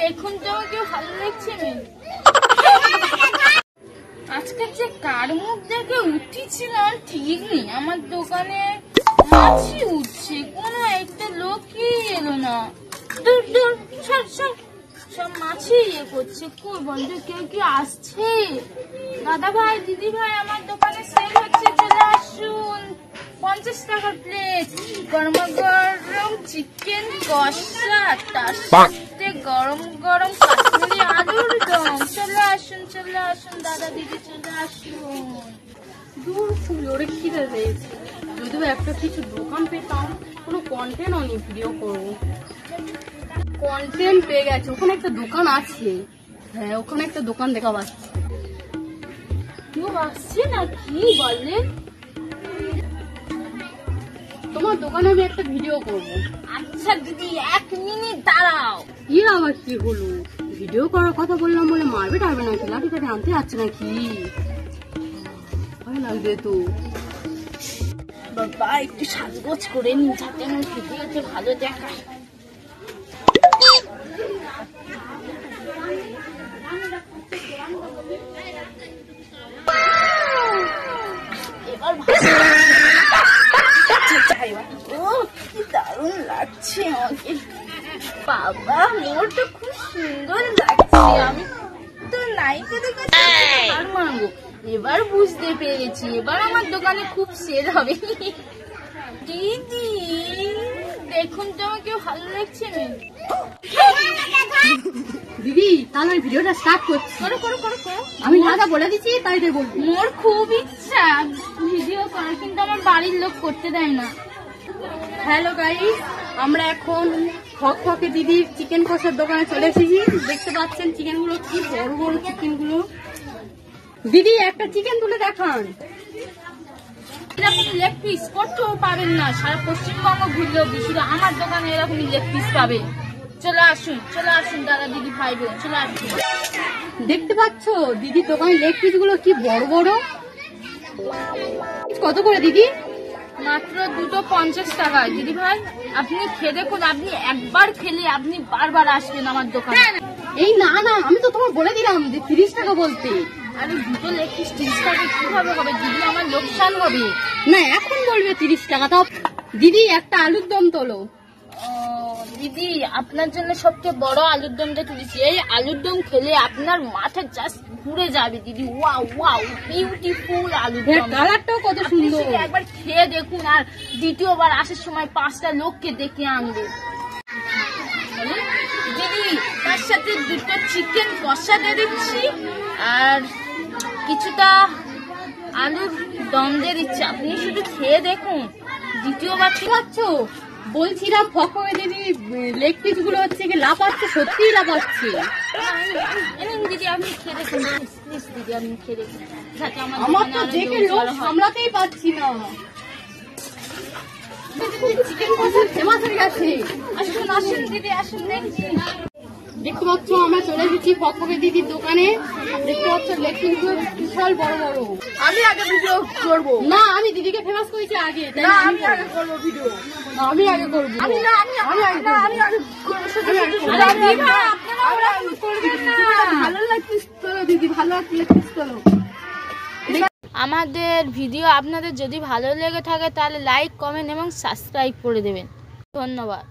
দেখুন তো আমাকে ভালো লাগছে না। আজকে যে কার মুখ দেখে উঠেছিলাম ঠিক নেই, আমার দোকানে মাছি উঠছে, কোনো একটা লোকই এলো না। দূর দূর সব মাছি করছে। কই বন্ধু কেউ কি আসছে? দাদা ভাই দিদি ভাই আমার দোকানে সেল হচ্ছে, চলে আসুন। 50 টাকা প্লেট গরম গরম চিকেন কষা, তার সাথে গরম গরম কাশ্মীরি আলুর দম। চলে আসুন দাদা দিদি, চলে আসুন। দূর ফুলোরে খিদে পেয়েছে, যদিও একটা কিছু দোকান পেতাম, কোনো কন্টেন্ট অনেক ভিডিও করবো। কন্টেন্ট পেয়ে গেছে, ওখানে একটা দোকান আছে। হ্যাঁ, ওখানে একটা দোকান দেখা পাচ্ছে। কেউ আসছে না কি বললেন? তোমার দোকানে আমি একটা ভিডিও করব। আচ্ছা দিদি 1 মিনিট দাঁড়াও। এর আবার কি হলো? ভিডিও করার কথা বললাম বলে মারবে টারবে নাকি? লাঠিটাকে আনতে যাচ্ছে নাকি? ভয় লাগবে তো। বাবা একটু সাজগোজ করে নি যাতে আমার ভিডিওতে ভালো দেখায়। এবার কি দারুণ লাগছে আমাকে। বাবা মোরটা খুব সুন্দর লাগছে। আমি তো নাইকে দেখেছি আর মানবো। এবার বুঝতে পেরেছি, এবার আমার দোকানে খুব সেল হবে। দিদি দেখুন তো আমাকে ভালো লাগছে না। দিদি তাহলে ভিডিওটা স্টার্ট করছি। করো করো করো করো। আমি দাদা বলে দিচ্ছি, তাই বলবো। মোর খুব ইচ্ছা ভিডিও করার, কিন্তু আমার বাড়ির লোক করতে দেয় না। হ্যালো গাইস, আমরা এখন ফকফকে দিদির চিকেন কষার দোকানে চলে এসেছি। দেখতে পাচ্ছেন চিকেন গুলো কি বড় বড় চিকেন গুলো। দিদি একটা চিকেন তুলে দেখান। এরকম লেগ পিস কোথাও পাবেন না, সারা পশ্চিমবঙ্গ ঘুরলেও শুধু আমার দোকানে এরকম লেগ পিস পাবে। চলে আসুন দাদা দিদি ভাই বোন, চলে আসুন। দেখতে পাচ্ছ দিদির দোকানে লেগ পিস গুলো কি বড় বড়। কত করে দিদি? মাত্র 250 টাকায় দিদি ভাই। আপনি খেয়ে দেখুন, আপনি একবার খেলে আপনি বারবার আসবেন আমার দোকানে। এই না না, আমি তো তোমার বলে দিলাম যে 30 টাকা বলতে। আরে দুটো লেগ পিস 30 টাকা কিভাবে হবে দিদি? আমার লোকসান হবে। না এখন বলবে 30 টাকা। তাও দিদি একটা আলুর দম তোলো। দিদি আপনার জন্য সবচেয়ে বড় আলুর দমটা তুলেছি। এই আলুর দম খেলে আপনার মাথা জাস্ট ঘুরে যাবে দিদি। ওয়াও ওয়াও বিউটিফুল আলুর দম। কালারটাও কত সুন্দর। একবার খেয়ে দেখুন, আর দ্বিতীয়বার আসার সময় 5টা লোককে ডেকে আনবে। দিদি তার সাথে 2টো চিকেন কষা দিয়ে দিচ্ছি, আর কিছুটা আলুর দম দিয়ে দিচ্ছি। আপনি শুধু খেয়ে দেখুন, দ্বিতীয়বার। ঠিক আছে, বলছিলাম ফকফকে দিদি লেগ পিস গুলো হচ্ছে কি লাফাচ্ছে, সত্যিই লাফাচ্ছে। দিদি আপনি খেয়ে দেখুন প্লিজ, দিদি আপনি খেয়ে দেখুন। আমার তো দেখে লোক সামলাতেই পারছি না। চিকেন কষা ফেমাস হয়ে গেছে। আসুন দিদি আসুন। দেখতে পাচ্ছ আমরা চলে এসেছি ফকফকে দিদির দোকানে। দেখতে পাচ্ছ লেগ পিস গুলো বিশাল বড় বড়। আমি আগে ভিডিও করবো। না, আমি দিদিকে ফেমাস করেছি আগে। আমি আগে করবো ভিডিও। আমি আগে করবো। আমি আগে ভালো লাগছিস তো দিদি, ভালো লাগছিস তো। আমাদের ভিডিও আপনাদের যদি ভালো লেগে থাকে তাহলে লাইক কমেন্ট এবং সাবস্ক্রাইব করে দেবেন। ধন্যবাদ।